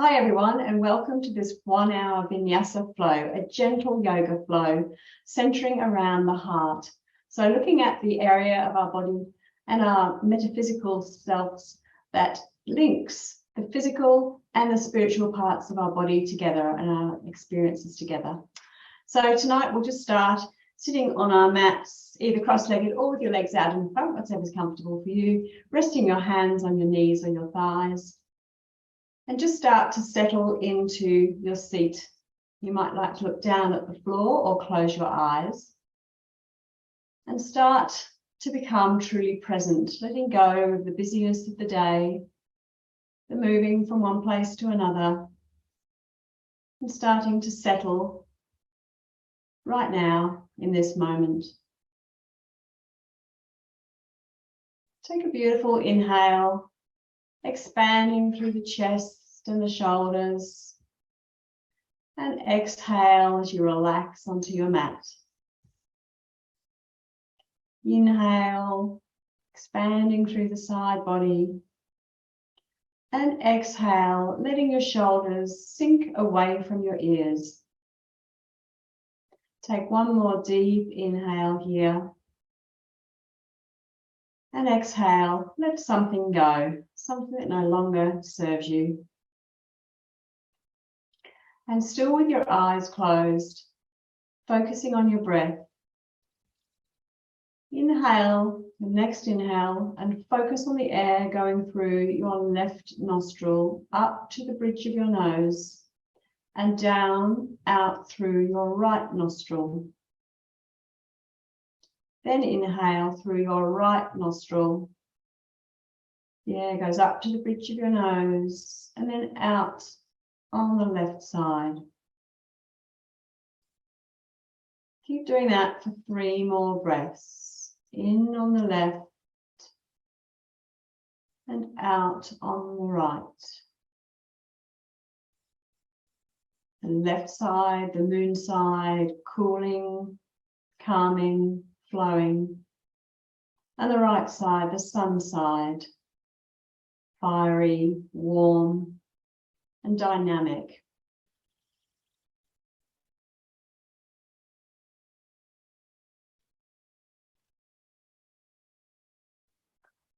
Hi everyone, and welcome to this 1 hour vinyasa flow, a gentle yoga flow centering around the heart. So looking at the area of our body and our metaphysical selves that links the physical and the spiritual parts of our body together and our experiences together. So tonight we'll just start sitting on our mats, either cross-legged or with your legs out in front, whatever's comfortable for you, resting your hands on your knees or your thighs. And just start to settle into your seat. You might like to look down at the floor or close your eyes. And start to become truly present, letting go of the busyness of the day, the moving from one place to another, and starting to settle right now in this moment. Take a beautiful inhale, expanding through the chest and the shoulders, and exhale as you relax onto your mat. Inhale, expanding through the side body, and exhale, letting your shoulders sink away from your ears. Take one more deep inhale here. And exhale, let something go, something that no longer serves you. And still with your eyes closed, focusing on your breath. Inhale, the next inhale, and focus on the air going through your left nostril, up to the bridge of your nose, and down, out through your right nostril. Then inhale through your right nostril. The air goes up to the bridge of your nose and then out on the left side. Keep doing that for 3 more breaths. In on the left and out on the right. The left side, the moon side, cooling, calming, flowing, and the right side, the sun side, fiery, warm, and dynamic.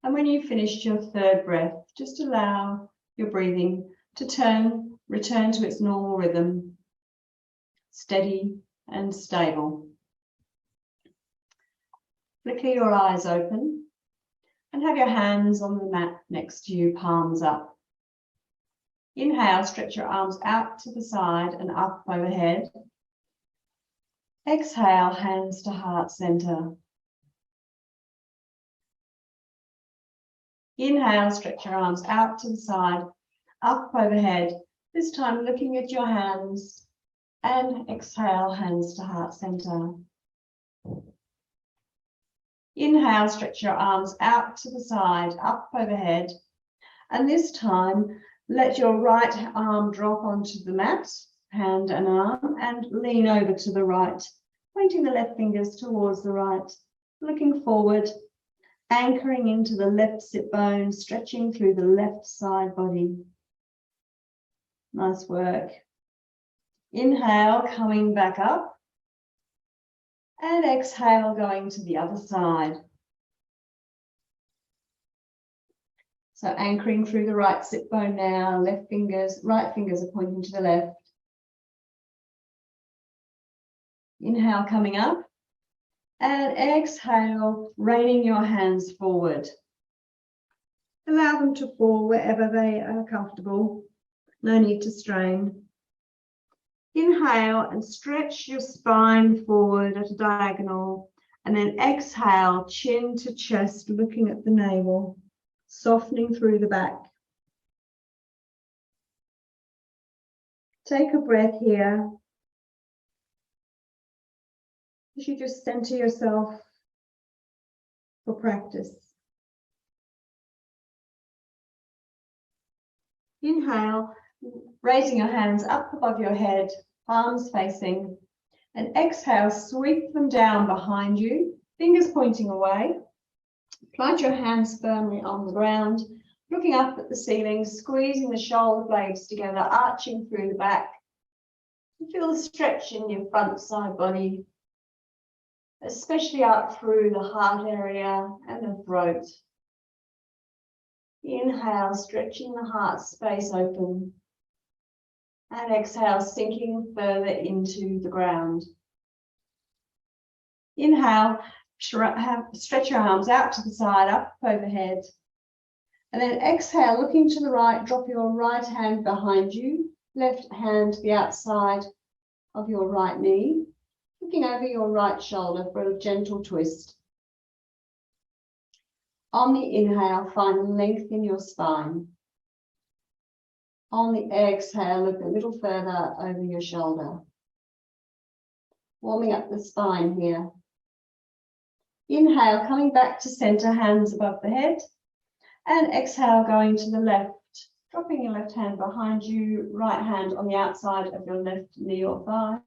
And when you've finished your 3rd breath, just allow your breathing to return to its normal rhythm, steady and stable. Flicker your eyes open and have your hands on the mat next to you, palms up. Inhale, stretch your arms out to the side and up overhead. Exhale, hands to heart center. Inhale, stretch your arms out to the side, up overhead. This time looking at your hands, and exhale, hands to heart center. Inhale, stretch your arms out to the side, up overhead. And this time, let your right arm drop onto the mat, hand and arm, and lean over to the right, pointing the left fingers towards the right, looking forward, anchoring into the left sit bone, stretching through the left side body. Nice work. Inhale, coming back up. And exhale, going to the other side. So anchoring through the right sit bone now, right fingers are pointing to the left. Inhale, coming up. And exhale, raining your hands forward. Allow them to fall wherever they are comfortable. No need to strain. Inhale and stretch your spine forward at a diagonal. And then exhale, chin to chest, looking at the navel, softening through the back. Take a breath here. You should just center yourself for practice. Inhale, raising your hands up above your head, palms facing, and exhale, sweep them down behind you, fingers pointing away. Plant your hands firmly on the ground, Looking up at the ceiling, squeezing the shoulder blades together, arching through the back. Feel the stretch in your front side body, especially up through the heart area and the throat. Inhale, stretching the heart space open. And exhale, sinking further into the ground. Inhale, stretch your arms out to the side, up overhead. And then exhale, looking to the right, drop your right hand behind you, left hand to the outside of your right knee, looking over your right shoulder for a gentle twist. On the inhale, find length in your spine. On the exhale, look a little further over your shoulder. Warming up the spine here. Inhale, coming back to center, hands above the head. And exhale, going to the left, dropping your left hand behind you, right hand on the outside of your left knee or thigh.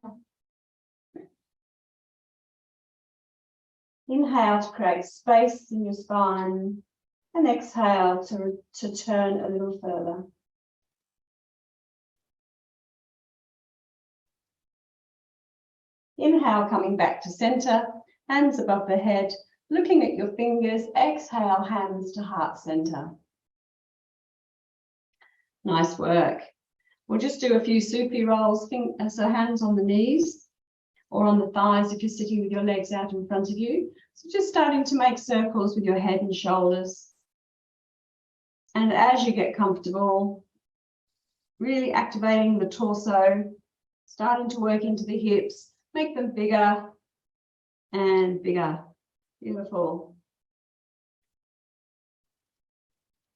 Inhale to create space in your spine, and exhale to turn a little further. Inhale, coming back to center, hands above the head, looking at your fingers. Exhale, hands to heart center. Nice work. We'll just do a few supine rolls, so hands on the knees or on the thighs if you're sitting with your legs out in front of you. So just starting to make circles with your head and shoulders. And as you get comfortable, really activating the torso, starting to work into the hips, make them bigger and bigger. Beautiful.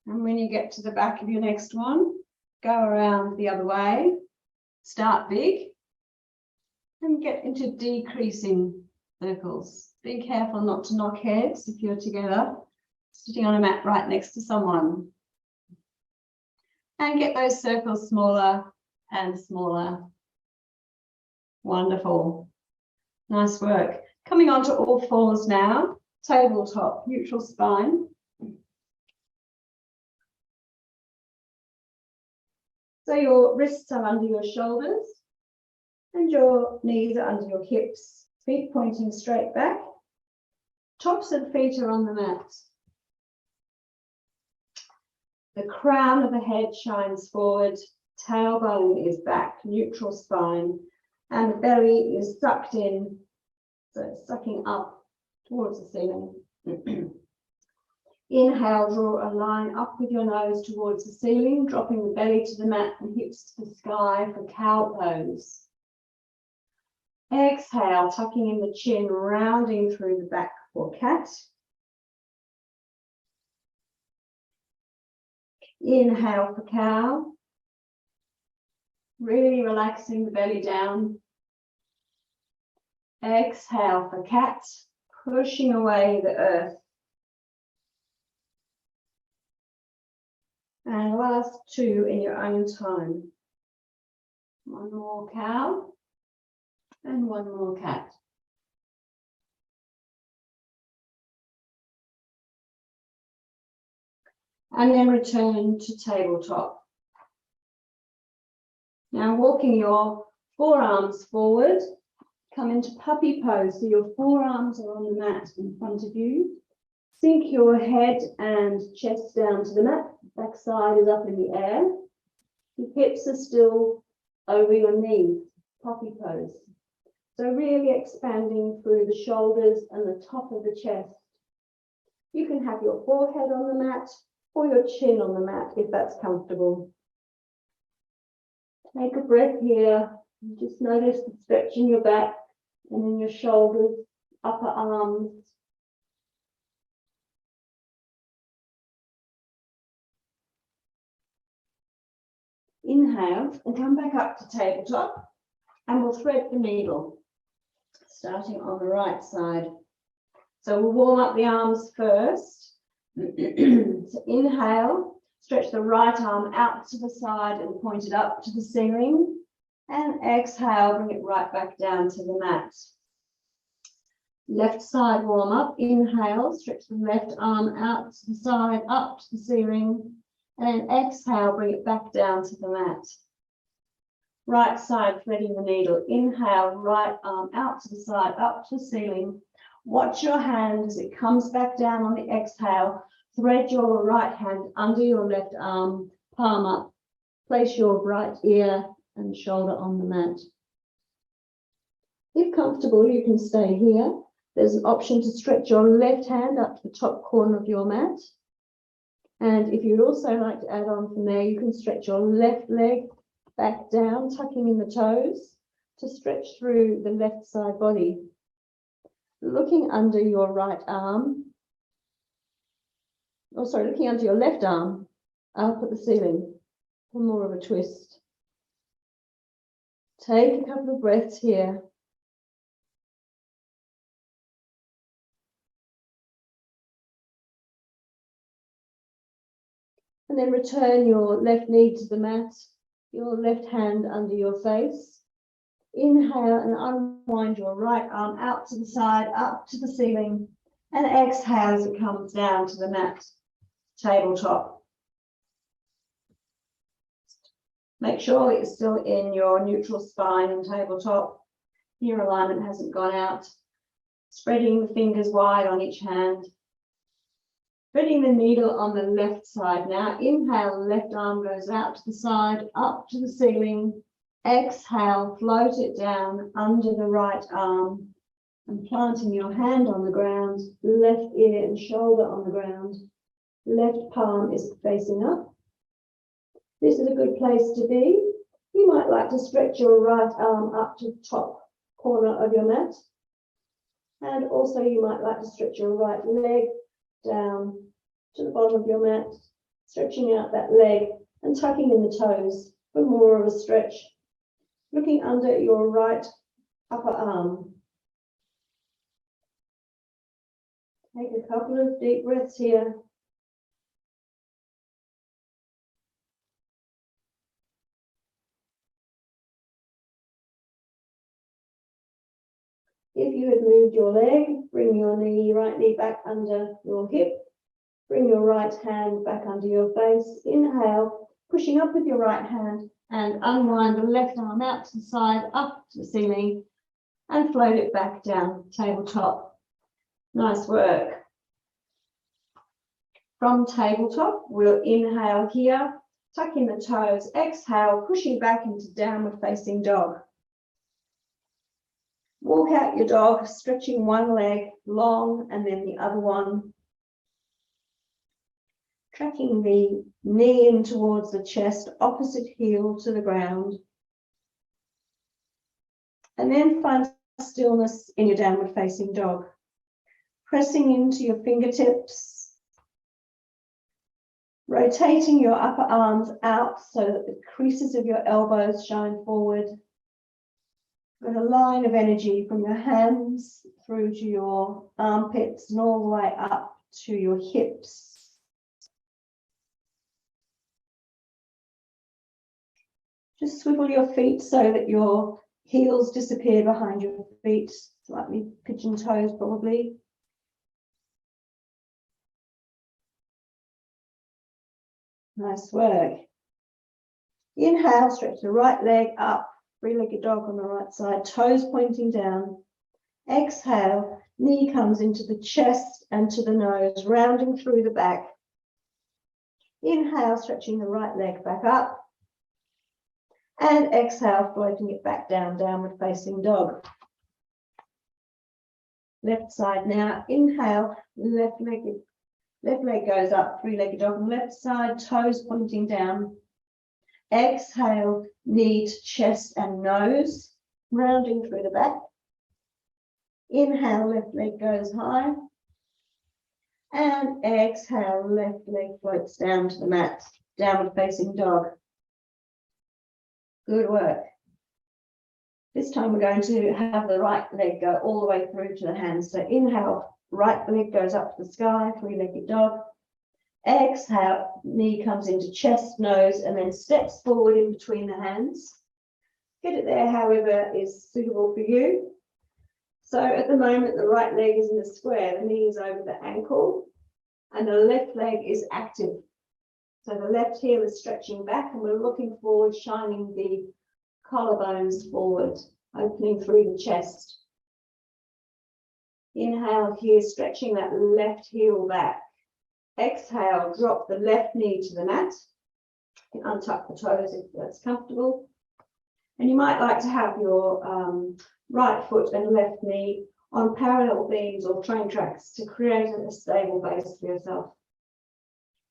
And when you get to the back of your next one, go around the other way, start big, and get into decreasing circles. Be careful not to knock heads if you're together, sitting on a mat right next to someone. And get those circles smaller and smaller. Wonderful. Nice work. Coming onto all fours now, tabletop, neutral spine. So your wrists are under your shoulders and your knees are under your hips, feet pointing straight back. Tops of feet are on the mat. The crown of the head shines forward, tailbone is back, neutral spine, and the belly is sucked in, so it's sucking up towards the ceiling. Inhale, draw a line up with your nose towards the ceiling, dropping the belly to the mat and hips to the sky for cow pose. Exhale, tucking in the chin, rounding through the back for cat. Inhale for cow. Really relaxing the belly down. Exhale for cat, pushing away the earth. And last two in your own time. One more cow and one more cat. And then return to tabletop. Now walking your forearms forward, come into puppy pose. So your forearms are on the mat in front of you. Sink your head and chest down to the mat. Backside is up in the air. The hips are still over your knees, puppy pose. So really expanding through the shoulders and the top of the chest. You can have your forehead on the mat or your chin on the mat if that's comfortable. Take a breath here. Just notice the stretch in your back and in your shoulders, upper arms. Inhale and come back up to tabletop, and we'll thread the needle, starting on the right side. So we'll warm up the arms first. So inhale, stretch the right arm out to the side and point it up to the ceiling. And exhale, bring it right back down to the mat. Left side warm up. Inhale, stretch the left arm out to the side, up to the ceiling. And then exhale, bring it back down to the mat. Right side, threading the needle. Inhale, right arm out to the side, up to the ceiling. Watch your hand as it comes back down on the exhale. Thread your right hand under your left arm, palm up. Place your right ear and shoulder on the mat. If comfortable, you can stay here. There's an option to stretch your left hand up to the top corner of your mat. And if you'd also like to add on from there, you can stretch your left leg back down, tucking in the toes to stretch through the left side body. Looking under your right arm, looking under your left arm up at the ceiling for more of a twist. Take a couple of breaths here. And then return your left knee to the mat, your left hand under your face. Inhale and unwind your right arm out to the side, up to the ceiling. And exhale as it comes down to the mat, tabletop. Make sure that you're still in your neutral spine and tabletop. Your alignment hasn't gone out. Spreading the fingers wide on each hand. Threading the needle on the left side now. Inhale, left arm goes out to the side, up to the ceiling. Exhale, float it down under the right arm and planting your hand on the ground, left ear and shoulder on the ground. Left palm is facing up. This is a good place to be. You might like to stretch your right arm up to the top corner of your mat. And also you might like to stretch your right leg down to the bottom of your mat, stretching out that leg and tucking in the toes for more of a stretch. Looking under your right upper arm. Take a couple of deep breaths here. If you had moved your leg, bring your right knee back under your hip. Bring your right hand back under your face. Inhale, pushing up with your right hand and unwind the left arm out to the side, up to the ceiling, and float it back down, tabletop. Nice work. From tabletop, we'll inhale here, tuck in the toes, exhale, pushing back into downward facing dog. Walk out your dog, stretching one leg long and then the other one. Tracking the knee in towards the chest, opposite heel to the ground. And then find stillness in your downward facing dog. Pressing into your fingertips. Rotating your upper arms out so that the creases of your elbows shine forward. Got a line of energy from your hands through to your armpits and all the way up to your hips. Just swivel your feet so that your heels disappear behind your feet, slightly pigeon toes probably. Nice work. Inhale, stretch the right leg up, three-legged dog on the right side, toes pointing down. Exhale, knee comes into the chest and to the nose, rounding through the back. Inhale, stretching the right leg back up. And exhale, floating it back down, downward facing dog. Left side now. Inhale, left leg goes up, three-legged dog on the left side, toes pointing down. Exhale, knee to chest and nose, rounding through the back. Inhale, left leg goes high. And exhale, left leg floats down to the mat, downward facing dog. Good work. This time we're going to have the right leg go all the way through to the hands. So inhale, right leg goes up to the sky, three-legged dog. Exhale, knee comes into chest, nose, and then steps forward in between the hands. Get it there however is suitable for you. So at the moment, the right leg is in a square, the knee is over the ankle, and the left leg is active. So the left heel is stretching back and we're looking forward, shining the collarbones forward, opening through the chest. Inhale here, stretching that left heel back. Exhale, drop the left knee to the mat. You can untuck the toes if that's comfortable. And you might like to have your right foot and left knee on parallel beams or train tracks to create a stable base for yourself.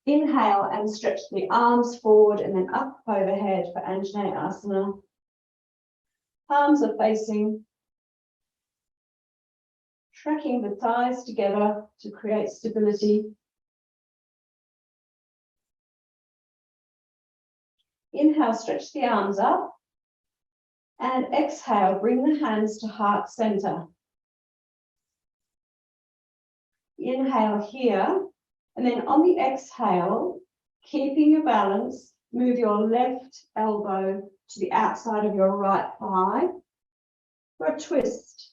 Inhale and stretch the arms forward and then up overhead for Anjaneyasana. Palms are facing, tracking the thighs together to create stability. Inhale, stretch the arms up. And exhale, bring the hands to heart center. Inhale here. And then on the exhale, keeping your balance, move your left elbow to the outside of your right thigh for a twist.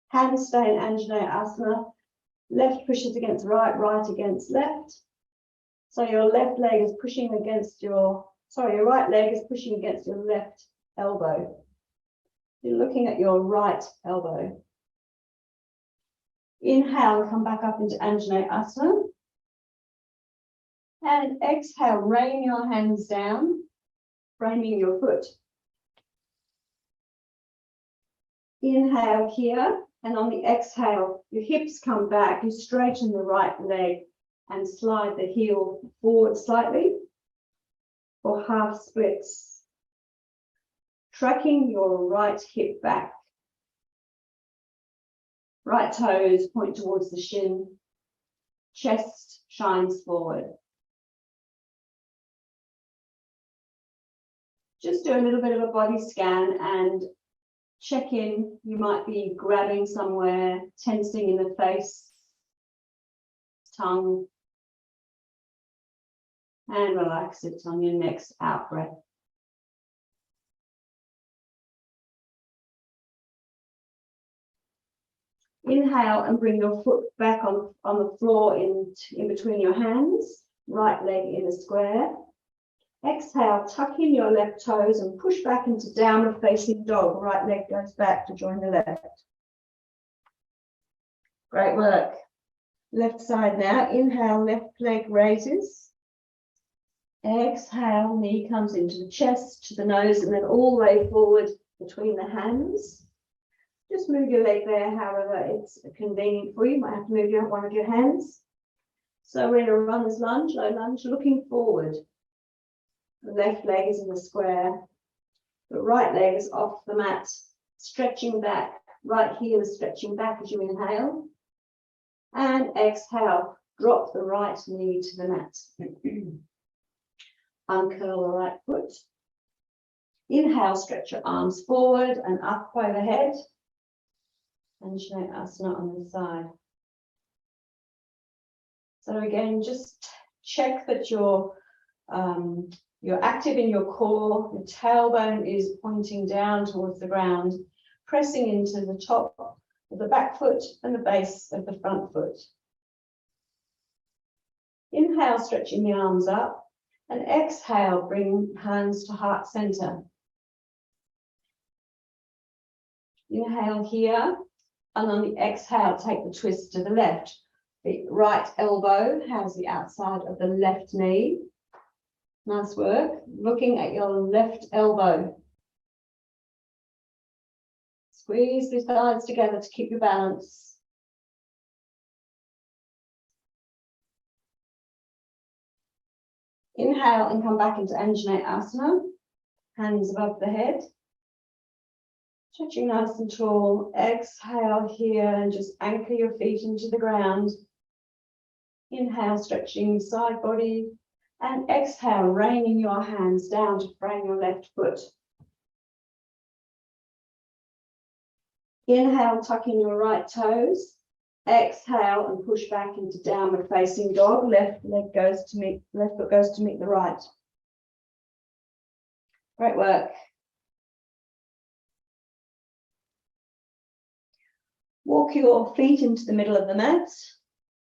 Hands stay in Anjaneyasana. Left pushes against right, right against left. So your left leg is pushing against your right leg is pushing against your left elbow. You're looking at your right elbow. Inhale, come back up into Anjaneyasana. And exhale, rain your hands down, framing your foot. Inhale here, and on the exhale, your hips come back, you straighten the right leg and slide the heel forward slightly for half splits. Tracking your right hip back. Right toes point towards the shin. Chest shines forward. Just do a little bit of a body scan and check in. You might be grabbing somewhere, tensing in the face, tongue, and relax it on your next out breath. Inhale and bring your foot back on the floor in between your hands, right leg in a square. Exhale, tuck in your left toes and push back into downward facing dog. Right leg goes back to join the left. Great work. Left side now. Inhale, left leg raises. Exhale, knee comes into the chest, to the nose, and then all the way forward between the hands. Just move your leg there, however it's convenient for you. You might have to move one of your hands. So we're in a runner's lunge, low lunge, looking forward. The left leg is in the square. The right leg is off the mat, stretching back. Right heel is stretching back as you inhale. And exhale, drop the right knee to the mat. Uncurl the right foot. Inhale, stretch your arms forward and up overhead. Anjaneyasana on the side. So again, just check that you're active in your core. Your tailbone is pointing down towards the ground, pressing into the top of the back foot and the base of the front foot. Inhale, stretching the arms up, and exhale, bring hands to heart center. Inhale here, and on the exhale, take the twist to the left. The right elbow has the outside of the left knee. Nice work. Looking at your left elbow. Squeeze the thighs together to keep your balance. Inhale and come back into Anjaneyasana. Hands above the head. Stretching nice and tall. Exhale here and just anchor your feet into the ground. Inhale, stretching side body. And exhale, raining your hands down to frame your left foot. Inhale, tuck in your right toes. Exhale and push back into downward facing dog. Left foot goes to meet the right. Great work. Walk your feet into the middle of the mat.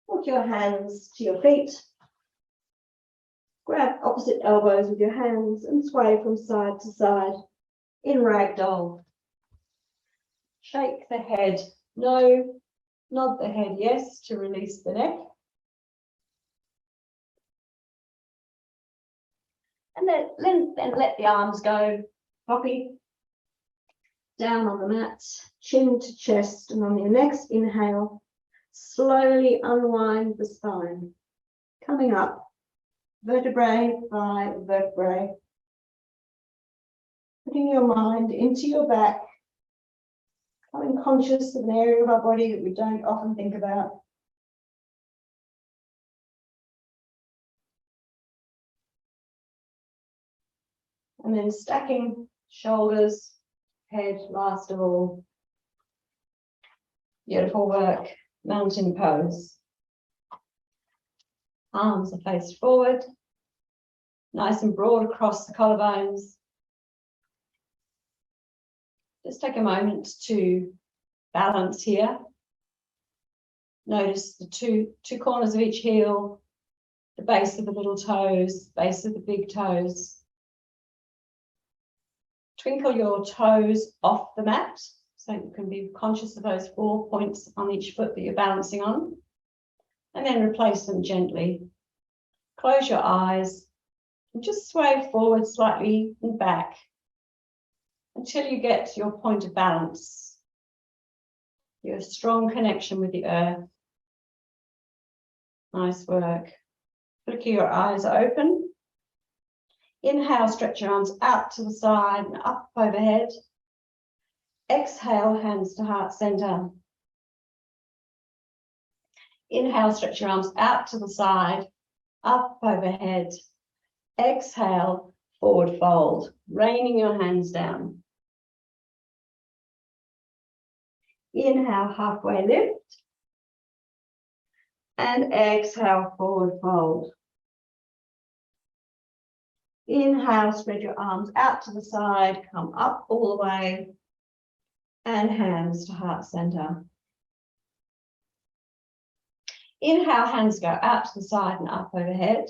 Walk your hands to your feet. Grab opposite elbows with your hands and sway from side to side in ragdoll. Shake the head no, nod the head yes to release the neck. And then let the arms go, floppy, down on the mat, chin to chest, and on your next inhale, slowly unwind the spine, coming up, vertebrae by vertebrae, putting your mind into your back, becoming conscious of an area of our body that we don't often think about. And then stacking shoulders, head last of all. Beautiful work, mountain pose. Arms are faced forward, nice and broad across the collarbones. Just take a moment to balance here. Notice the two corners of each heel, the base of the little toes, base of the big toes. Twinkle your toes off the mat, so you can be conscious of those 4 points on each foot that you're balancing on, and then replace them gently. Close your eyes and just sway forward slightly and back until you get to your point of balance, your strong connection with the earth. Nice work. Flicker your eyes open. Inhale, stretch your arms out to the side and up overhead. Exhale, hands to heart center. Inhale, stretch your arms out to the side, up overhead. Exhale, forward fold, raining your hands down. Inhale, halfway lift. And exhale, forward fold. Inhale, spread your arms out to the side, come up all the way, and hands to heart center. Inhale, hands go out to the side and up overhead.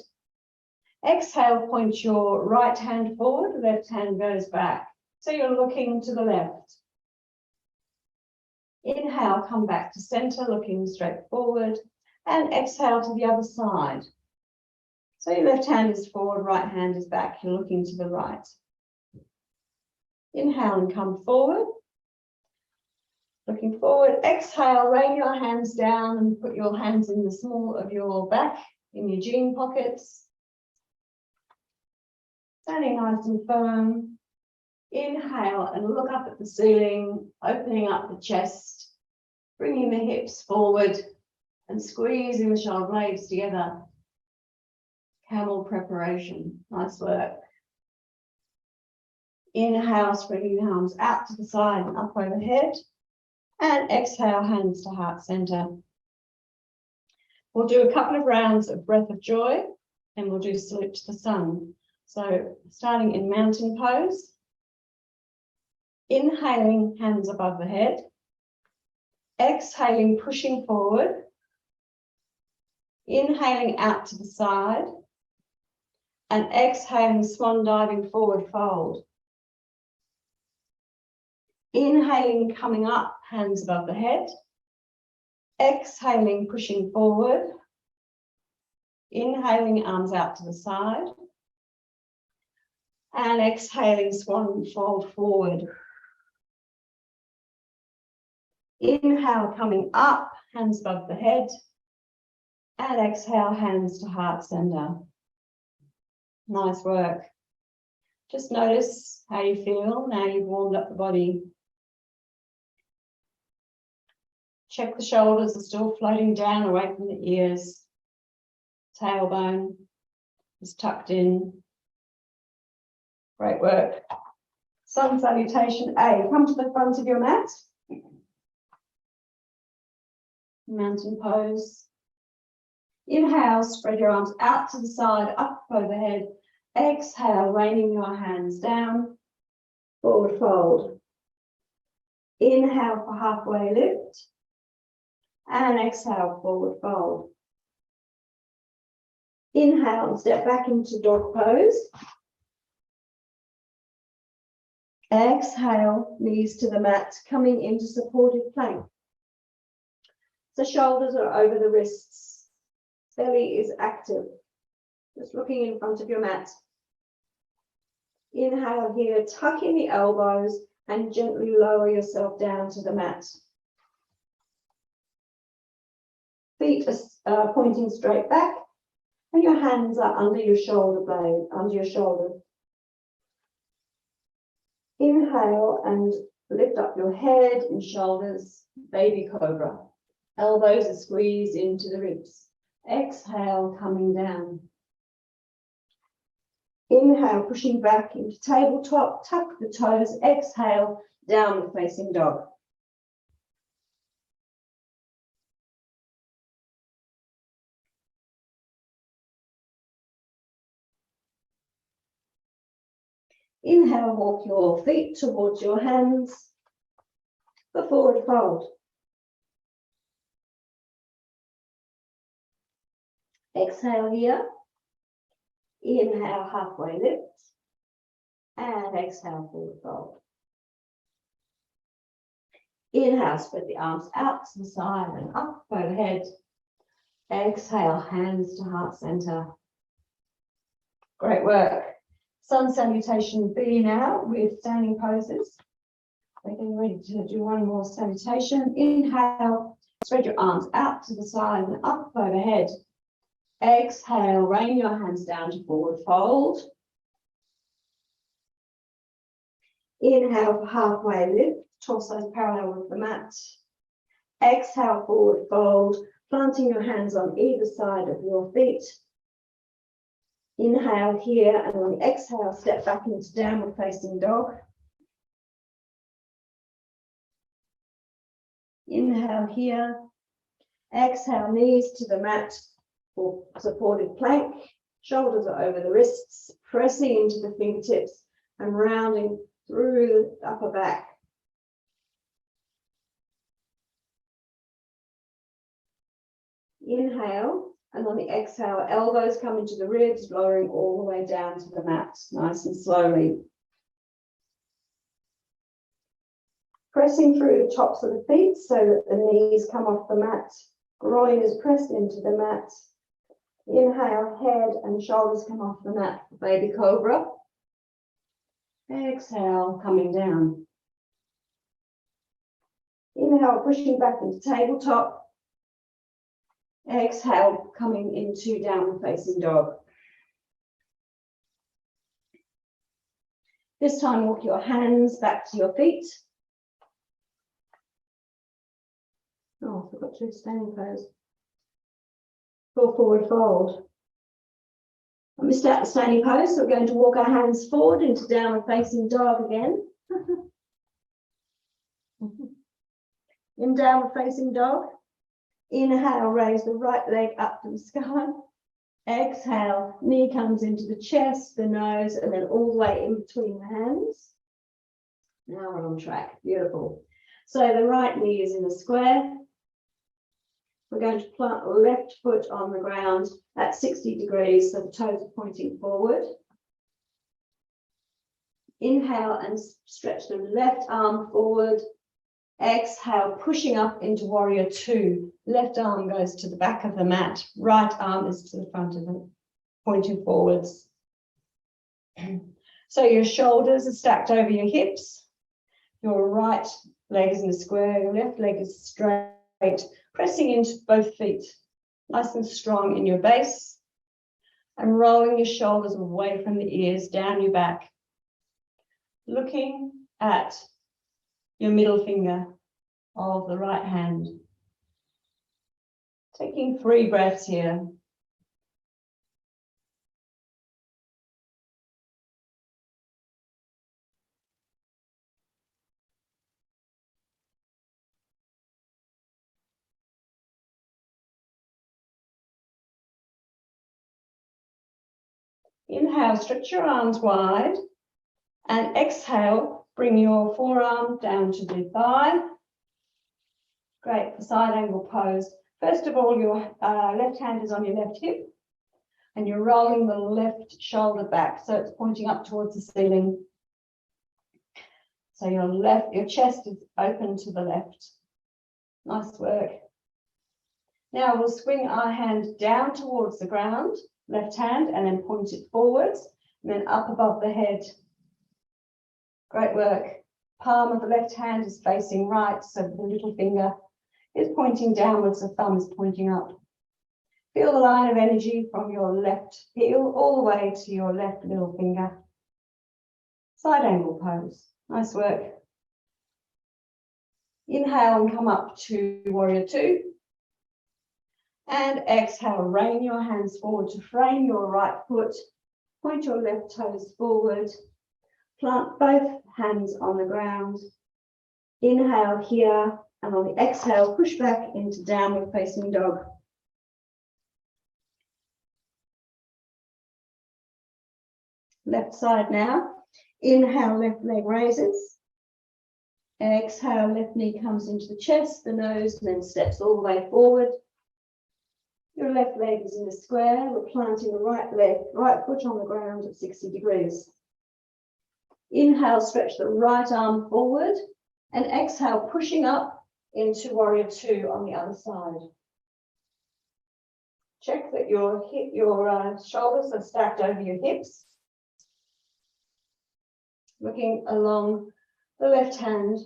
Exhale, point your right hand forward, left hand goes back. So you're looking to the left. Inhale, come back to center, looking straight forward, and exhale to the other side. So your left hand is forward, right hand is back, you're looking to the right. Inhale and come forward. Looking forward, exhale, rain your hands down and put your hands in the small of your back, in your jean pockets. Standing nice and firm. Inhale and look up at the ceiling, opening up the chest, bringing the hips forward and squeezing the shoulder blades together. Camel preparation. Nice work. Inhale, spreading the arms out to the side and up overhead. And exhale, hands to heart center. We'll do a couple of rounds of breath of joy and we'll do salute to the sun. So starting in mountain pose. Inhaling, hands above the head. Exhaling, pushing forward. Inhaling out to the side. And exhaling, swan diving forward fold. Inhaling, coming up, hands above the head. Exhaling, pushing forward. Inhaling, arms out to the side. And exhaling, swan fold forward. Inhale, coming up, hands above the head. And exhale, hands to heart center. Nice work. Just notice how you feel now you've warmed up the body. Check the shoulders are still floating down away from the ears. Tailbone is tucked in. Great work. Sun salutation A. Come to the front of your mat. Mountain pose. Inhale, spread your arms out to the side, up overhead. Exhale, raining your hands down. Forward fold. Inhale for halfway lift. And exhale, forward fold. Inhale and step back into dog pose. Exhale, knees to the mat, coming into supported plank. So shoulders are over the wrists. Belly is active. Just looking in front of your mat. Inhale here, tuck in the elbows and gently lower yourself down to the mat. Feet are pointing straight back and your hands are under your shoulder blade, under your shoulder. Inhale and lift up your head and shoulders, baby cobra. Elbows are squeezed into the ribs. Exhale, coming down. Inhale, pushing back into tabletop, tuck the toes. Exhale, downward facing dog. Inhale, walk your feet towards your hands for forward fold. Exhale here. Inhale, halfway lift. And exhale, forward fold. Inhale, spread the arms out to the side and up overhead. Exhale, hands to heart center. Great work. Sun salutation B now with standing poses. We're getting ready to do one more salutation. Inhale, spread your arms out to the side and up overhead. Exhale, rain your hands down to forward fold. Inhale for halfway lift, torso parallel with the mat. Exhale, forward fold, planting your hands on either side of your feet. Inhale here, and on the exhale, step back into downward facing dog. Inhale here. Exhale, knees to the mat for supported plank. Shoulders are over the wrists, pressing into the fingertips and rounding through the upper back. Inhale, and on the exhale, elbows come into the ribs, lowering all the way down to the mat, nice and slowly. Pressing through the tops of the feet so that the knees come off the mat. Groin is pressed into the mat. Inhale, head and shoulders come off the mat for baby cobra. Exhale, coming down. Inhale, pushing back into tabletop. Exhale, coming into downward facing dog. This time, walk your hands back to your feet. Oh, I forgot to do standing pose. For forward fold. I missed out the standing pose, so we're going to walk our hands forward into downward facing dog again. In downward facing dog. Inhale, raise the right leg up to the sky. Exhale, knee comes into the chest, the nose, and then all the way in between the hands. Now we're on track. Beautiful. So the right knee is in a square. We're going to plant the left foot on the ground at 60 degrees, so the toes are pointing forward. Inhale and stretch the left arm forward. Exhale, pushing up into warrior two. Left arm goes to the back of the mat. Right arm is to the front of it, pointing forwards. So your shoulders are stacked over your hips. Your right leg is in a square. Your left leg is straight. Pressing into both feet. Nice and strong in your base. And rolling your shoulders away from the ears, down your back. Looking at your middle finger of the right hand. Taking 3 breaths here. Inhale, stretch your arms wide. And exhale, bring your forearm down to the thigh. Great, for side angle pose. First of all, your left hand is on your left hip. And you're rolling the left shoulder back, so it's pointing up towards the ceiling. So your chest is open to the left. Nice work. Now we'll swing our hand down towards the ground, left hand, and then point it forwards, and then up above the head. Great work. Palm of the left hand is facing right, so the little finger is pointing downwards, the thumb is pointing up. Feel the line of energy from your left heel all the way to your left little finger. Side angle pose. Nice work. Inhale and come up to warrior two. And exhale, rain your hands forward to frame your right foot. Point your left toes forward. Plant both hands on the ground. Inhale here, and on the exhale, push back into downward facing dog. Left side now. Inhale, left leg raises. Exhale, left knee comes into the chest, the nose, and then steps all the way forward. Your left leg is in a square. We're planting the right foot on the ground at 60 degrees. Inhale, stretch the right arm forward, and exhale, pushing up into warrior two on the other side. Check that your shoulders are stacked over your hips. Looking along the left hand.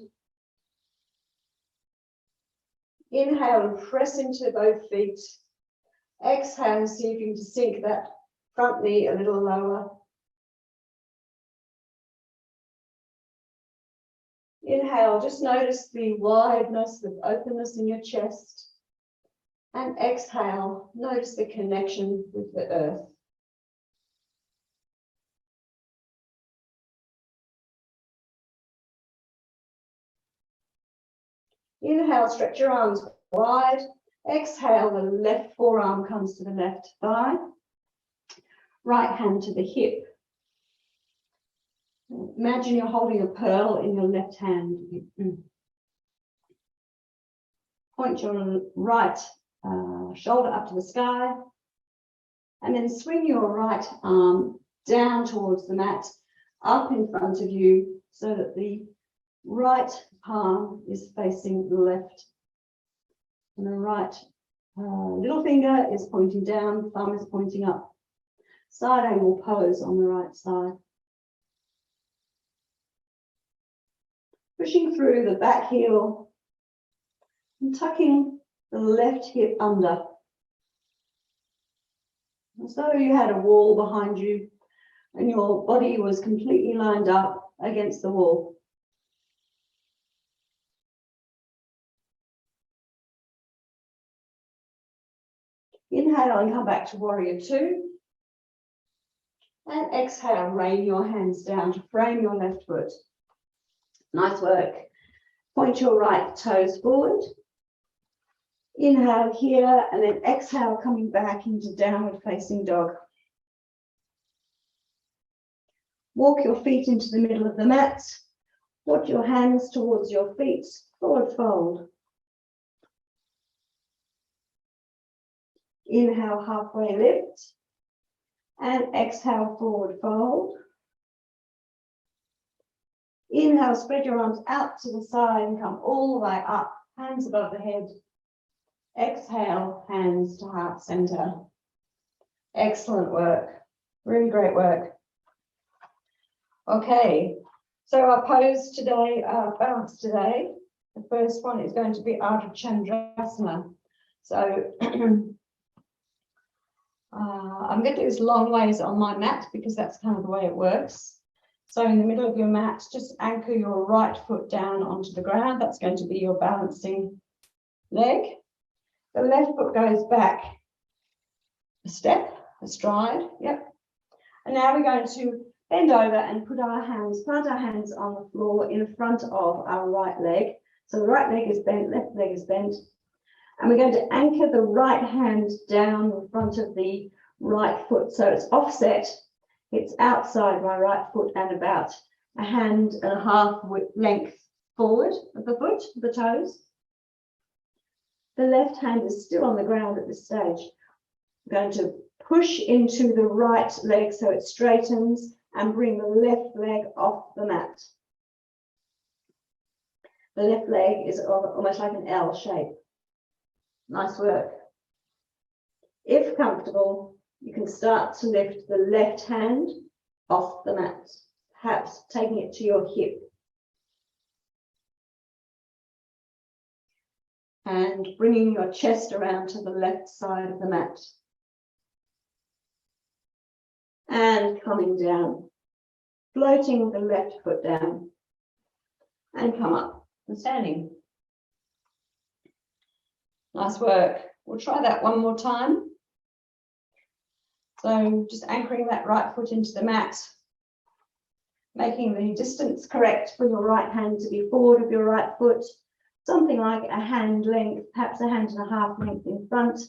Inhale and press into both feet. Exhale and see if you can sink that front knee a little lower. Inhale, just notice the wideness, the openness in your chest. And exhale, notice the connection with the earth. Inhale, stretch your arms wide. Exhale, the left forearm comes to the left thigh. Right hand to the hip. Imagine you're holding a pearl in your left hand. Point your right shoulder up to the sky. And then swing your right arm down towards the mat, up in front of you, so that the right palm is facing the left. And the right little finger is pointing down, thumb is pointing up. Side angle pose on the right side. Pushing through the back heel and tucking the left hip under. As though you had a wall behind you and your body was completely lined up against the wall. Inhale and come back to warrior two. And exhale, rain your hands down to frame your left foot. Nice work. Point your right toes forward. Inhale here, and then exhale, coming back into downward facing dog. Walk your feet into the middle of the mat. Put your hands towards your feet, forward fold. Inhale, halfway lift. And exhale, forward fold. Inhale, spread your arms out to the side and come all the way up, hands above the head. Exhale, hands to heart center. Excellent work. Really great work. Okay, so our pose today, our balance today, the first one is going to be Ardha Chandrasana. So I'm going to do this long ways on my mat because that's kind of the way it works. So in the middle of your mat, just anchor your right foot down onto the ground. That's going to be your balancing leg. The left foot goes back a step, a stride, yep. And now we're going to bend over and plant our hands on the floor in front of our right leg. So the right leg is bent, left leg is bent. And we're going to anchor the right hand down in front of the right foot. So it's offset, it's outside my right foot and about a hand and a half length forward of the foot, the toes. The left hand is still on the ground at this stage. I'm going to Push into the right leg so it straightens and bring the left leg off the mat. The left leg is almost like an L shape. Nice work. If comfortable, you can start to lift the left hand off the mat, perhaps taking it to your hip. And bringing your chest around to the left side of the mat. And coming down, floating the left foot down. And come up and standing. Nice work. We'll try that one more time. So just anchoring that right foot into the mat, making the distance correct for your right hand to be forward of your right foot, something like a hand length, perhaps a hand and a half length in front.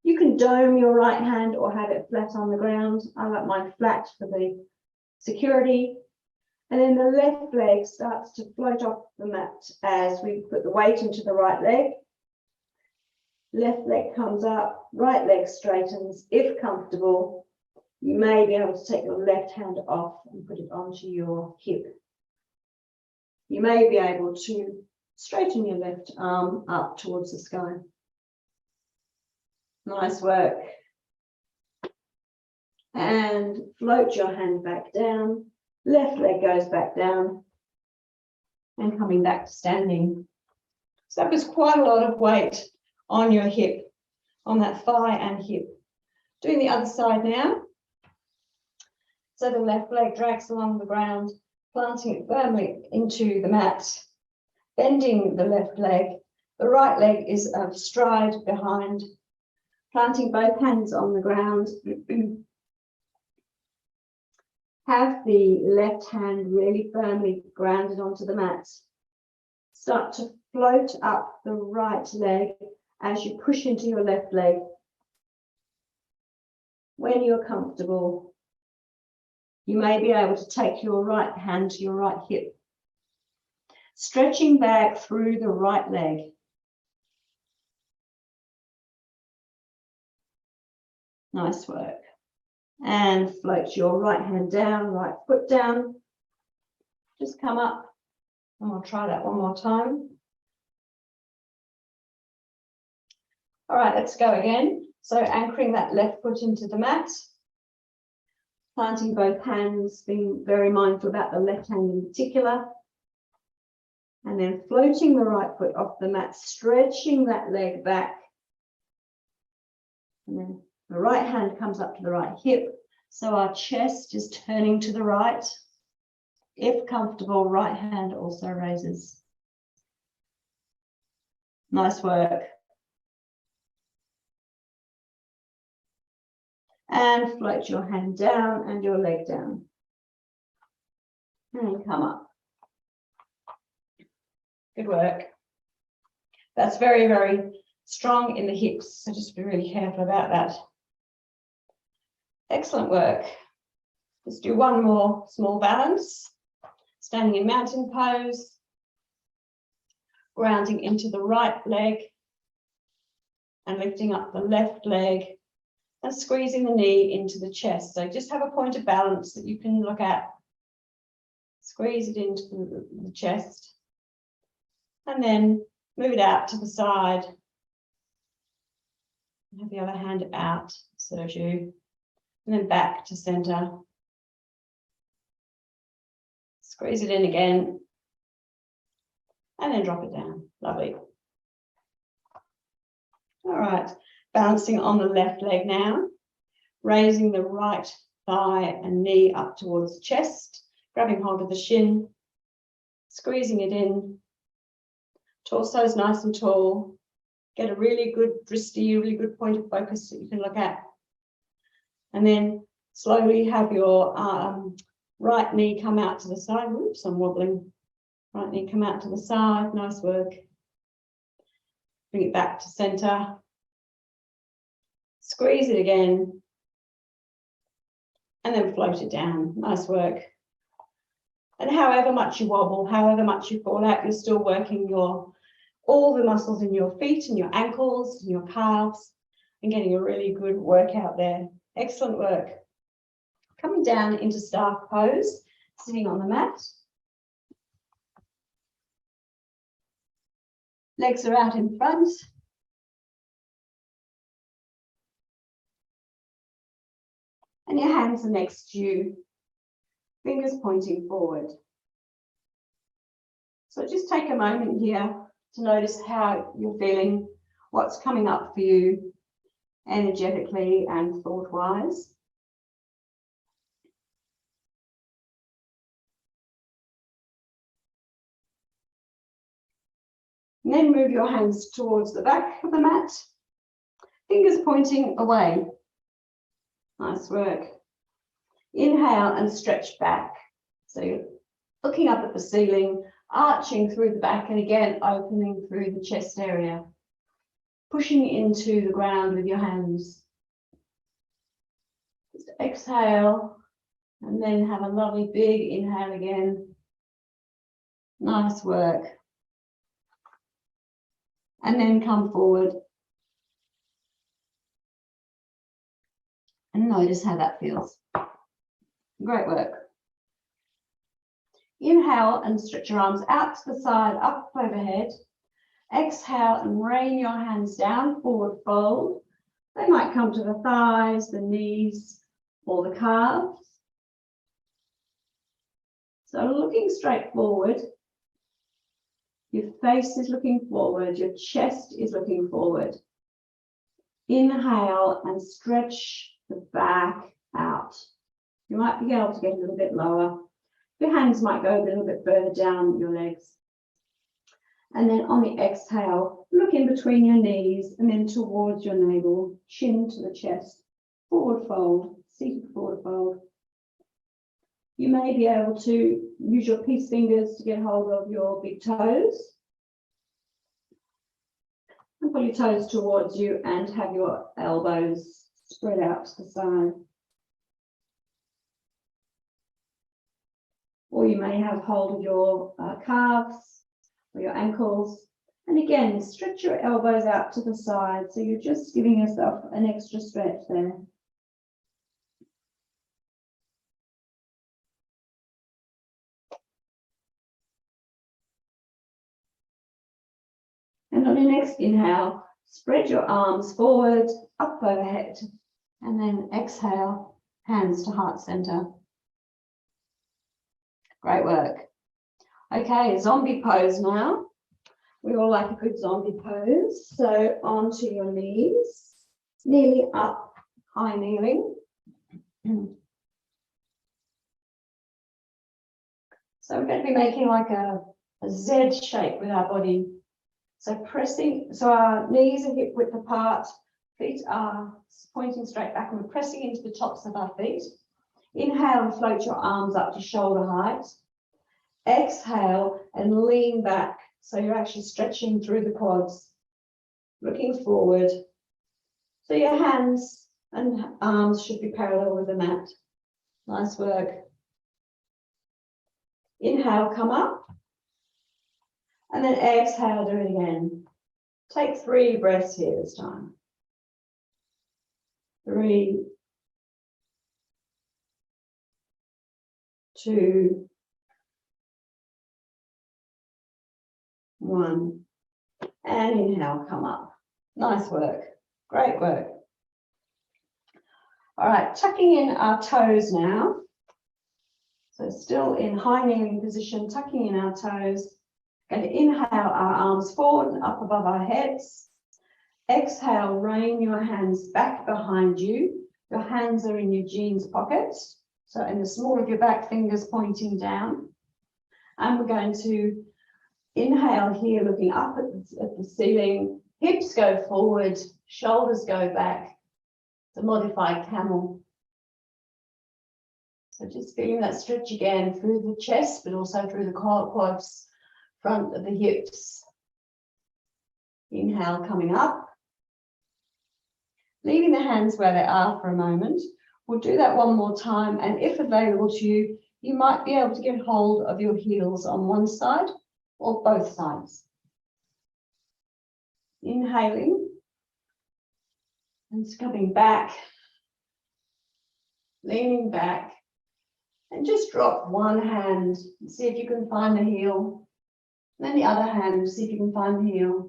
You can dome your right hand or have it flat on the ground. I like mine flat for the security. And then the left leg starts to float off the mat as we put the weight into the right leg. Left leg comes up, right leg straightens. If comfortable, you may be able to take your left hand off and put it onto your hip. You may be able to straighten your left arm up towards the sky. Nice work. And float your hand back down. Left leg goes back down. And coming back to standing. So that was quite a lot of weight on your hip, on that thigh and hip. Doing the other side now. So the left leg drags along the ground, planting it firmly into the mat, bending the left leg. The right leg is astride behind, planting both hands on the ground. Have the left hand really firmly grounded onto the mat. Start to float up the right leg as you push into your left leg. When you're comfortable, you may be able to take your right hand to your right hip, stretching back through the right leg. Nice work. And float your right hand down, right foot down. Just come up, and we'll try that one more time. All right, let's go again. So anchoring that left foot into the mat, planting both hands, being very mindful about the left hand in particular, and then floating the right foot off the mat, stretching that leg back, and then the right hand comes up to the right hip, so our chest is turning to the right. If comfortable, right hand also raises. Nice work. And float your hand down and your leg down. And come up. Good work. That's very, very strong in the hips, so just be really careful about that. Excellent work. Let's do one more small balance. Standing in mountain pose. Grounding into the right leg. And lifting up the left leg. And squeezing the knee into the chest. So just have a point of balance that you can look at. Squeeze it into the chest. And then move it out to the side. Have the other hand out, serves you. And then back to center. Squeeze it in again. And then drop it down. Lovely. All right. Balancing on the left leg now, raising the right thigh and knee up towards the chest, grabbing hold of the shin, squeezing it in. Torso is nice and tall. Get a really good wristy, really good point of focus that you can look at. And then slowly have your right knee come out to the side. Oops, I'm wobbling. Right knee come out to the side. Nice work. Bring it back to center. Squeeze it again, and then float it down. Nice work. And however much you wobble, however much you fall out, you're still working all the muscles in your feet and your ankles and your calves and getting a really good workout there. Excellent work. Coming down into staff pose, sitting on the mat. Legs are out in front. And your hands are next to you, fingers pointing forward. So just take a moment here to notice how you're feeling, what's coming up for you energetically and thought-wise. And then move your hands towards the back of the mat, fingers pointing away. Nice work. Inhale and stretch back. So you're looking up at the ceiling, arching through the back, and again, opening through the chest area. Pushing into the ground with your hands. Just exhale, and then have a lovely big inhale again. Nice work. And then come forward. And notice how that feels. Great work. Inhale and stretch your arms out to the side, up overhead. Exhale and rain your hands down, forward fold. They might come to the thighs, the knees, or the calves. So looking straight forward. Your face is looking forward, your chest is looking forward. Inhale and stretch the back out. You might be able to get a little bit lower. Your hands might go a little bit further down your legs. And then on the exhale, look in between your knees and then towards your navel, chin to the chest, forward fold, seated forward fold. You may be able to use your peace fingers to get hold of your big toes. And pull your toes towards you and have your elbows spread out to the side. Or you may have hold of your calves or your ankles. And again, stretch your elbows out to the side. So you're just giving yourself an extra stretch there. And on your next inhale, spread your arms forward, up overhead. And then exhale, hands to heart center. Great work. Okay, zombie pose now. We all like a good zombie pose. So onto your knees, nearly up, high kneeling. So we're going to be making like a Z shape with our body. So pressing, so our knees are hip width apart, feet are pointing straight back, and we're pressing into the tops of our feet. Inhale and float your arms up to shoulder height. Exhale and lean back. So you're actually stretching through the quads, looking forward. So your hands and arms should be parallel with the mat. Nice work. Inhale, come up. And then exhale, do it again. Take 3 breaths here this time. 3, 2, 1. And inhale, come up. Nice work. Great work. All right, tucking in our toes now. So still in high kneeling position, tucking in our toes. Going to inhale our arms forward and up above our heads. Exhale, rain your hands back behind you. Your hands are in your jeans pockets. So in the small of your back, fingers pointing down. And we're going to inhale here, looking up at the ceiling. Hips go forward, shoulders go back. It's a modified camel. So just feeling that stretch again through the chest, but also through the quads, front of the hips. Inhale, coming up. Leaving the hands where they are for a moment. We'll do that one more time, and if available to you, you might be able to get hold of your heels on one side or both sides. Inhaling. And it's coming back, leaning back, and just drop one hand. See if you can find the heel. And then the other hand, see if you can find the heel.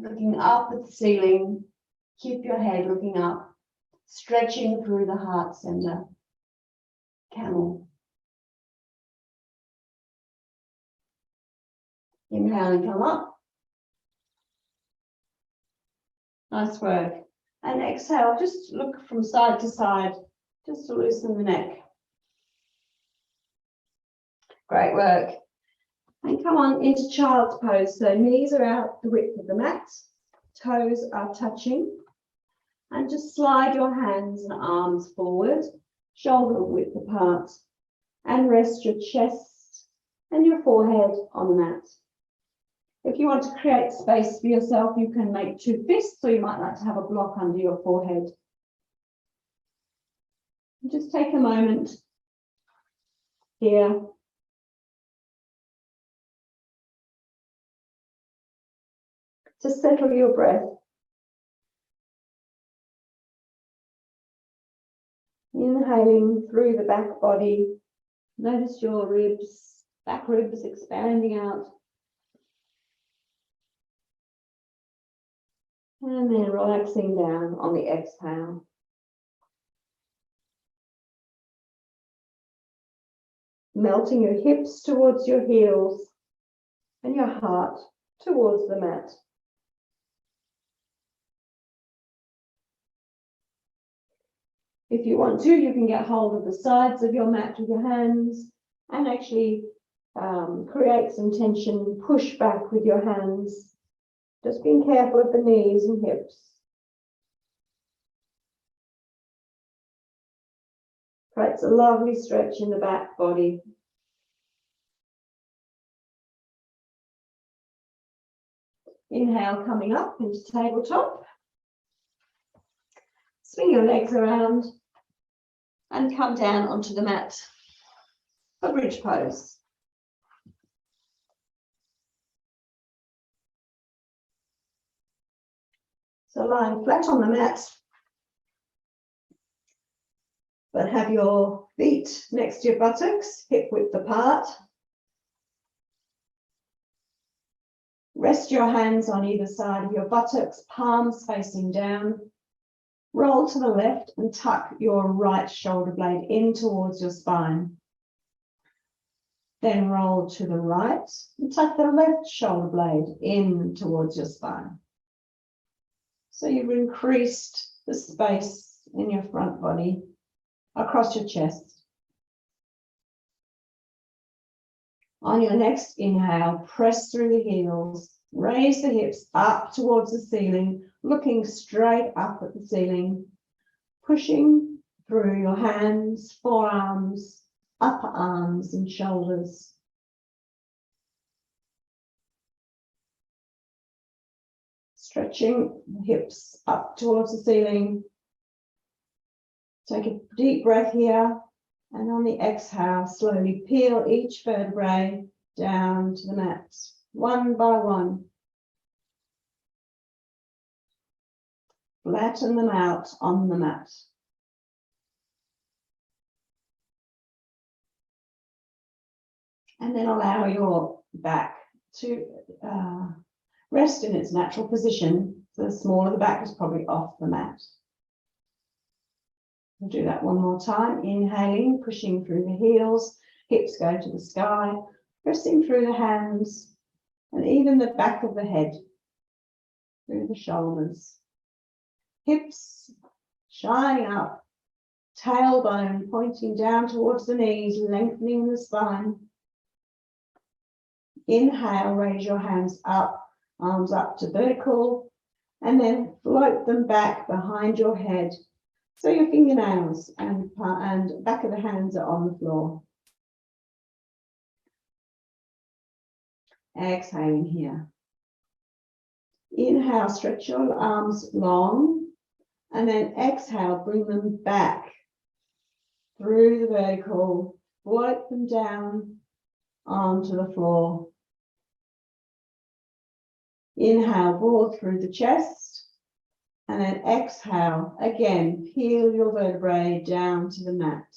Looking up at the ceiling, keep your head looking up, stretching through the heart center. Camel. Inhale and come up. Nice work. And exhale, just look from side to side, just to loosen the neck. Great work. And come on into child's pose. So knees are out the width of the mat, toes are touching. And just slide your hands and arms forward, shoulder width apart. And rest your chest and your forehead on the mat. If you want to create space for yourself, you can make two fists, or you might like to have a block under your forehead. Just take a moment here. To settle your breath. Inhaling through the back body. Notice your ribs, back ribs expanding out. And then relaxing down on the exhale. Melting your hips towards your heels and your heart towards the mat. If you want to, you can get hold of the sides of your mat with your hands and actually create some tension, push back with your hands. Just being careful of the knees and hips. Creates a lovely stretch in the back body. Inhale, coming up into tabletop. Swing your legs around and come down onto the mat for bridge pose. So lying flat on the mat, but have your feet next to your buttocks, hip width apart. Rest your hands on either side of your buttocks, palms facing down. Roll to the left and tuck your right shoulder blade in towards your spine. Then roll to the right and tuck the left shoulder blade in towards your spine. So you've increased the space in your front body across your chest. On your next inhale, press through the heels, raise the hips up towards the ceiling, looking straight up at the ceiling, pushing through your hands, forearms, upper arms and shoulders. Stretching the hips up towards the ceiling. Take a deep breath here, and on the exhale, slowly peel each vertebrae down to the mat, one by one. Flatten them out on the mat. And then allow your back to rest in its natural position. So the small of the back is probably off the mat. We'll do that one more time. Inhaling, pushing through the heels, hips go to the sky, pressing through the hands, and even the back of the head, through the shoulders. Hips shining up, tailbone pointing down towards the knees, lengthening the spine. Inhale, raise your hands up, arms up to vertical, and then float them back behind your head. So your fingernails and back of the hands are on the floor. Exhaling here. Inhale, stretch your arms long, and then exhale, bring them back through the vertical, float them down onto the floor. Inhale, broad through the chest, And then exhale, again, peel your vertebrae down to the mat.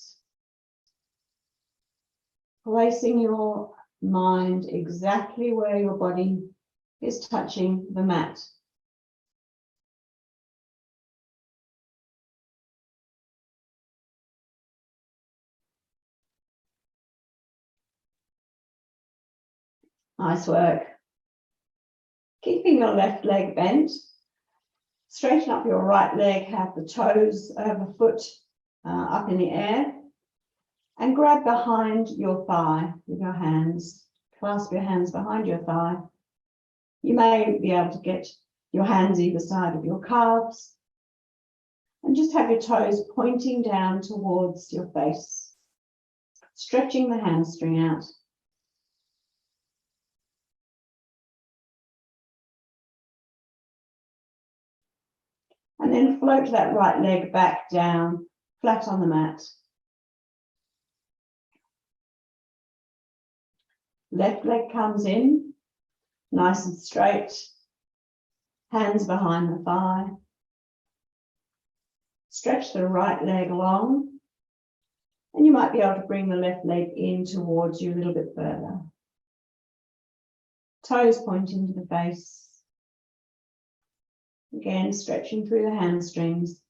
Placing your mind exactly where your body is touching the mat. Nice work. Keeping your left leg bent. Straighten up your right leg, have the toes of the foot up in the air. And grab behind your thigh with your hands. Clasp your hands behind your thigh. You may be able to get your hands either side of your calves. And just have your toes pointing down towards your face. Stretching the hamstring out. And then float that right leg back down, flat on the mat. Left leg comes in, nice and straight. Hands behind the thigh. Stretch the right leg long. And you might be able to bring the left leg in towards you a little bit further. Toes pointing to the face. Again, stretching through the hamstrings.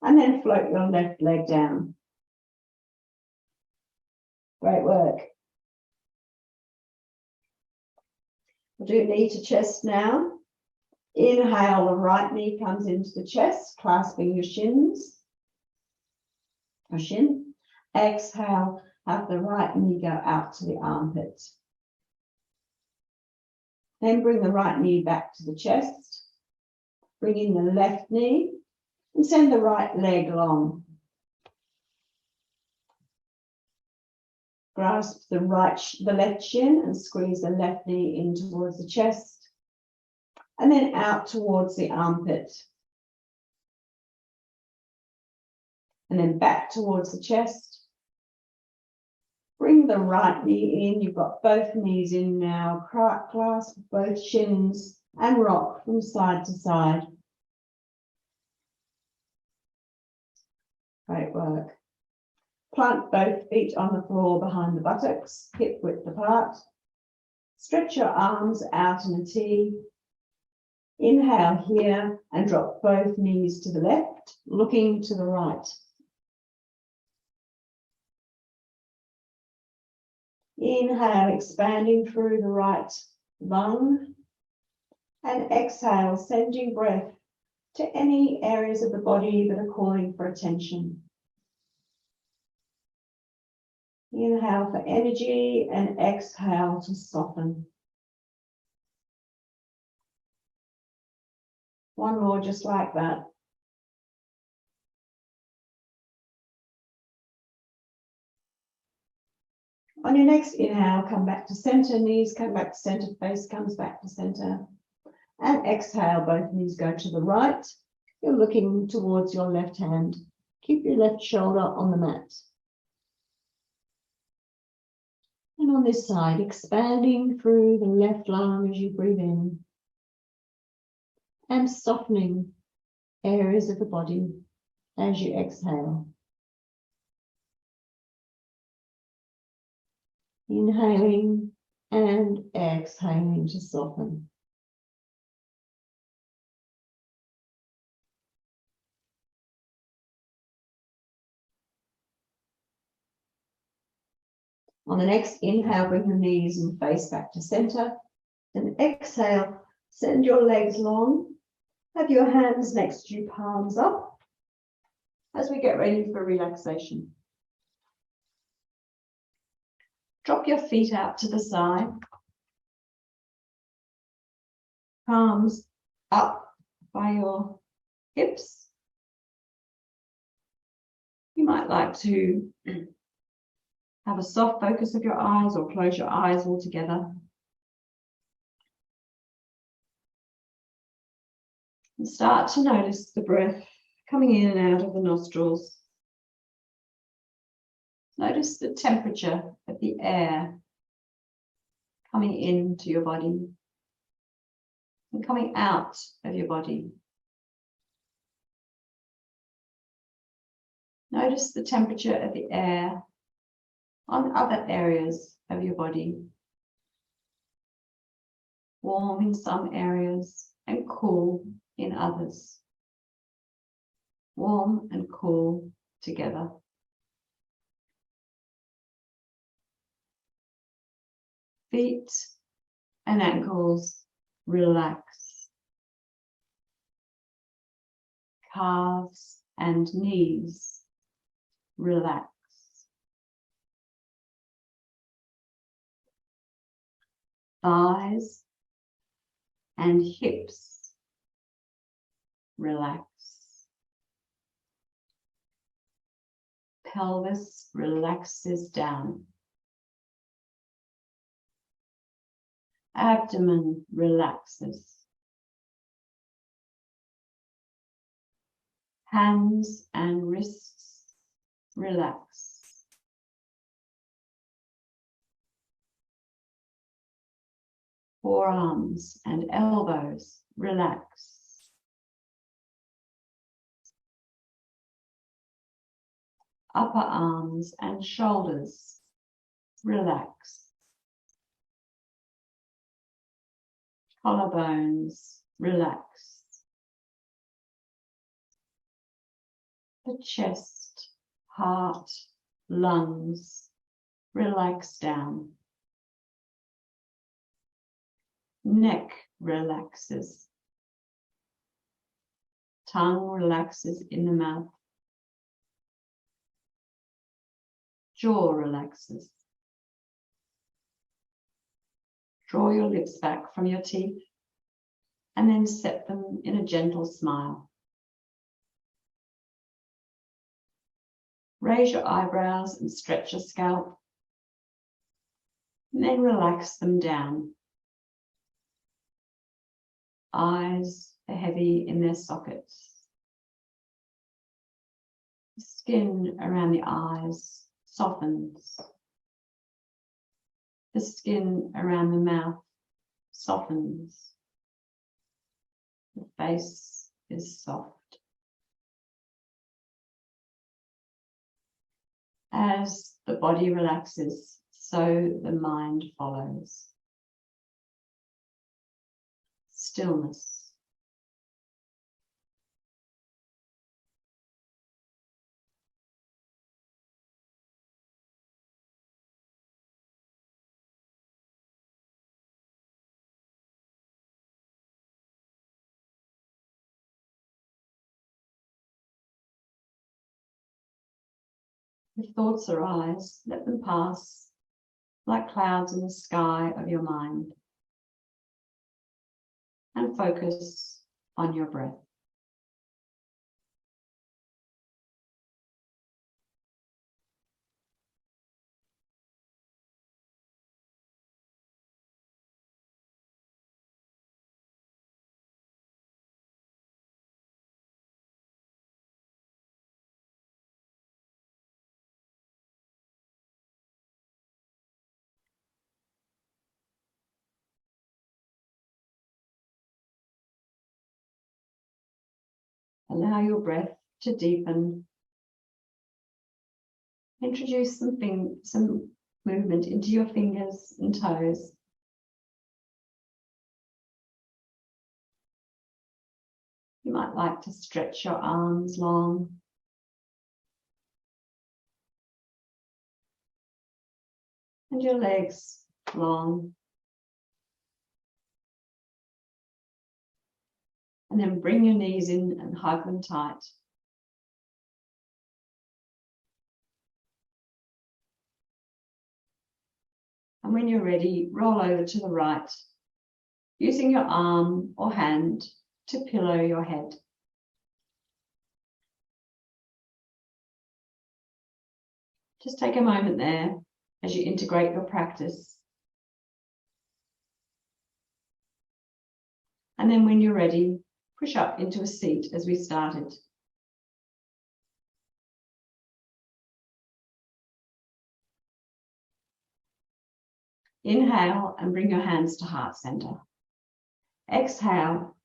And then float your left leg down. Great work. We'll do knee to chest now. Inhale, the right knee comes into the chest, clasping your shins. Or shin. Exhale, have the right knee go out to the armpit. Then bring the right knee back to the chest. Bring in the left knee and send the right leg long. Grasp the left shin and squeeze the left knee in towards the chest. And then out towards the armpit. And then back towards the chest. Bring the right knee in. You've got both knees in now. Clasp both shins and rock from side to side. Great work. Plant both feet on the floor behind the buttocks, hip width apart. Stretch your arms out in a T. Inhale here and drop both knees to the left, looking to the right. Inhale, expanding through the right lung. And exhale, sending breath to any areas of the body that are calling for attention. Inhale for energy and exhale to soften. One more just like that. On your next inhale, come back to center, knees come back to center, face comes back to center. And exhale, both knees go to the right. You're looking towards your left hand. Keep your left shoulder on the mat. And on this side, expanding through the left lung as you breathe in. And softening areas of the body as you exhale. Inhaling and exhaling to soften. On the next inhale, bring the knees and face back to center. And exhale, send your legs long. Have your hands next to you, palms up, as we get ready for relaxation. Drop your feet out to the side. Palms up by your hips. You might like to have a soft focus of your eyes or close your eyes altogether. And start to notice the breath coming in and out of the nostrils. Notice the temperature of the air coming into your body. and coming out of your body. Notice the temperature of the air on other areas of your body. Warm in some areas and cool in others. Warm and cool together. Feet and ankles relax. Calves and knees relax. Thighs and hips relax. Pelvis relaxes down. Abdomen relaxes. Hands and wrists relax. Forearms and elbows relax. Upper arms and shoulders relax. Collarbones relax. The chest, heart, lungs relax down. Neck relaxes. Tongue relaxes in the mouth. Jaw relaxes. Draw your lips back from your teeth and then set them in a gentle smile. Raise your eyebrows and stretch your scalp, and then relax them down. Eyes are heavy in their sockets. The skin around the eyes softens. The skin around the mouth softens. The face is soft. As the body relaxes, so the mind follows. Stillness. If thoughts arise, let them pass like clouds in the sky of your mind, and focus on your breath. Allow your breath to deepen. Introduce some movement into your fingers and toes. You might like to stretch your arms long. And your legs long. And then bring your knees in and hug them tight. And when you're ready, roll over to the right, using your arm or hand to pillow your head. Just take a moment there as you integrate your practice. And then when you're ready, push up into a seat as we started. Inhale and bring your hands to heart center. Exhale.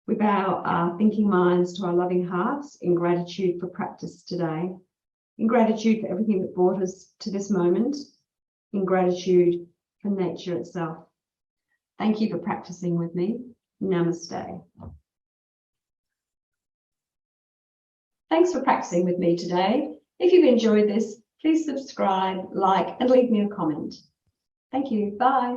We bow our thinking minds to our loving hearts in gratitude for practice today, in gratitude for everything that brought us to this moment, in gratitude for nature itself. Thank you for practicing with me. Namaste. Thanks for practicing with me today. If you've enjoyed this, please subscribe, like, and leave me a comment. Thank you. Bye.